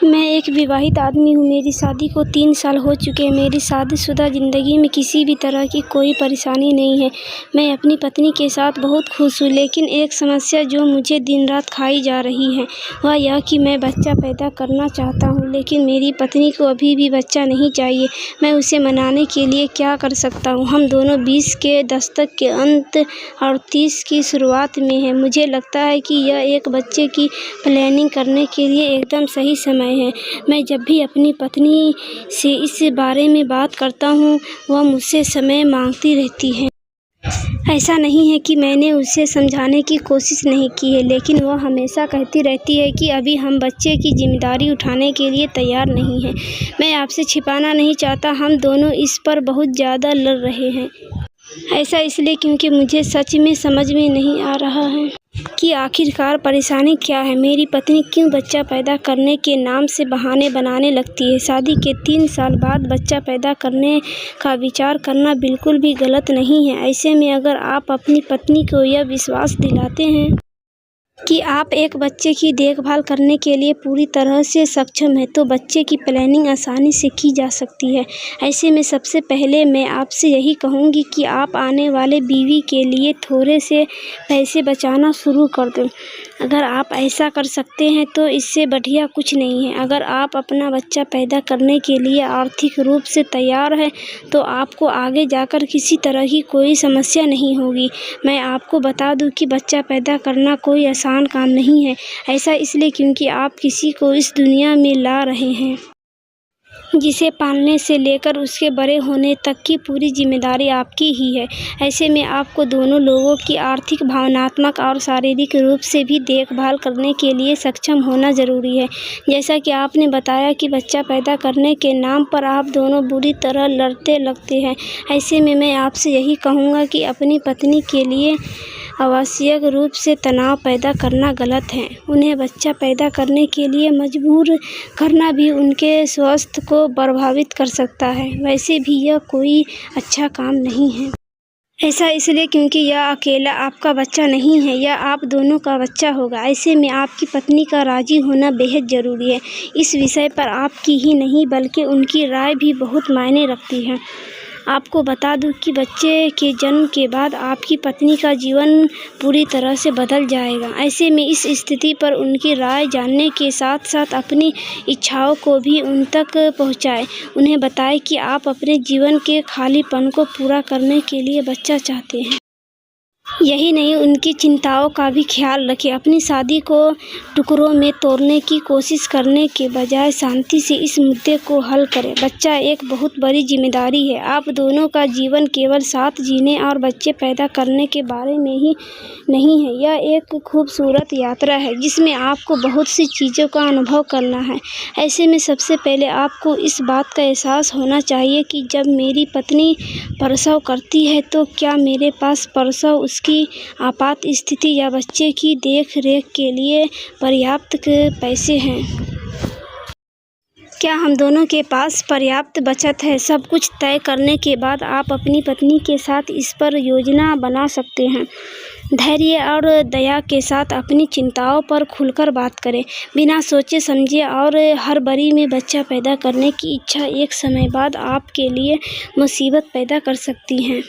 मैं एक विवाहित आदमी हूँ। मेरी शादी को 3 साल हो चुके हैं। मेरी शादीशुदा ज़िंदगी में किसी भी तरह की कोई परेशानी नहीं है। मैं अपनी पत्नी के साथ बहुत खुश हूँ, लेकिन एक समस्या जो मुझे दिन-रात खाई जा रही है, वह यह कि मैं बच्चा पैदा करना चाहता हूँ, लेकिन मेरी पत्नी को अभी भी बच्चा नहीं चाहिए। मैं उसे मनाने के लिए क्या कर सकता हूँ? हम दोनों 20 के दशक के अंत और 30 की शुरुआत में हैं। मुझे लगता है कि यह एक बच्चे की प्लानिंग करने के लिए एकदम सही समय है। मैं जब भी अपनी पत्नी से इस बारे में बात करता हूँ, वह मुझसे समय मांगती रहती है। ऐसा नहीं है कि मैंने उसे समझाने की कोशिश नहीं की है, लेकिन वह हमेशा कहती रहती है कि अभी हम बच्चे की जिम्मेदारी उठाने के लिए तैयार नहीं हैं। मैं आपसे छिपाना नहीं चाहता, हम दोनों इस पर बहुत ज़्यादा लड़ रहे हैं। ऐसा इसलिए क्योंकि मुझे सच में समझ में नहीं आ रहा है कि आखिरकार परेशानी क्या है। मेरी पत्नी क्यों बच्चा पैदा करने के नाम से बहाने बनाने लगती है। शादी के 3 साल बाद बच्चा पैदा करने का विचार करना बिल्कुल भी गलत नहीं है। ऐसे में अगर आप अपनी पत्नी को यह विश्वास दिलाते हैं कि आप एक बच्चे की देखभाल करने के लिए पूरी तरह से सक्षम हैं, तो बच्चे की प्लानिंग आसानी से की जा सकती है। ऐसे में सबसे पहले मैं आपसे यही कहूँगी कि आप आने वाले बीवी के लिए थोड़े से पैसे बचाना शुरू कर दें। अगर आप ऐसा कर सकते हैं तो इससे बढ़िया कुछ नहीं है। अगर आप अपना बच्चा पैदा करने के लिए आर्थिक रूप से तैयार हैं, तो आपको आगे जाकर किसी तरह की कोई समस्या नहीं होगी। मैं आपको बता दूं कि बच्चा पैदा करना कोई आसान काम नहीं है। ऐसा इसलिए क्योंकि आप किसी को इस दुनिया में ला रहे हैं जिसे पालने से लेकर उसके बड़े होने तक की पूरी जिम्मेदारी आपकी ही है। ऐसे में आपको दोनों लोगों की आर्थिक, भावनात्मक और शारीरिक रूप से भी देखभाल करने के लिए सक्षम होना ज़रूरी है। जैसा कि आपने बताया कि बच्चा पैदा करने के नाम पर आप दोनों बुरी तरह लड़ते लगते हैं। ऐसे में मैं आपसे यही कहूँगा कि अपनी पत्नी के लिए अनावश्यक रूप से तनाव पैदा करना गलत है। उन्हें बच्चा पैदा करने के लिए मजबूर करना भी उनके स्वास्थ्य को प्रभावित कर सकता है। वैसे भी यह कोई अच्छा काम नहीं है। ऐसा इसलिए क्योंकि यह अकेला आपका बच्चा नहीं है, यह आप दोनों का बच्चा होगा। ऐसे में आपकी पत्नी का राज़ी होना बेहद ज़रूरी है। इस विषय पर आपकी ही नहीं बल्कि उनकी राय भी बहुत मायने रखती है। आपको बता दूं कि बच्चे के जन्म के बाद आपकी पत्नी का जीवन पूरी तरह से बदल जाएगा। ऐसे में इस स्थिति पर उनकी राय जानने के साथ साथ अपनी इच्छाओं को भी उन तक पहुंचाएं। उन्हें बताएं कि आप अपने जीवन के खालीपन को पूरा करने के लिए बच्चा चाहते हैं। यही नहीं, उनकी चिंताओं का भी ख्याल रखें। अपनी शादी को टुकड़ों में तोड़ने की कोशिश करने के बजाय शांति से इस मुद्दे को हल करें। बच्चा एक बहुत बड़ी जिम्मेदारी है। आप दोनों का जीवन केवल साथ जीने और बच्चे पैदा करने के बारे में ही नहीं है। यह एक खूबसूरत यात्रा है जिसमें आपको बहुत सी चीज़ों का अनुभव करना है। ऐसे में सबसे पहले आपको इस बात का एहसास होना चाहिए कि जब मेरी पत्नी प्रसव करती है तो क्या मेरे पास प्रसव, उसकी आपात स्थिति या बच्चे की देख रेख के लिए पर्याप्त पैसे हैं। क्या हम दोनों के पास पर्याप्त बचत है। सब कुछ तय करने के बाद आप अपनी पत्नी के साथ इस पर योजना बना सकते हैं। धैर्य और दया के साथ अपनी चिंताओं पर खुलकर बात करें। बिना सोचे समझे और हड़बड़ी में बच्चा पैदा करने की इच्छा एक समय बाद आपके लिए मुसीबत पैदा कर सकती है।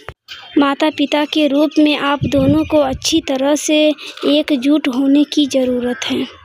माता पिता के रूप में आप दोनों को अच्छी तरह से एकजुट होने की ज़रूरत है।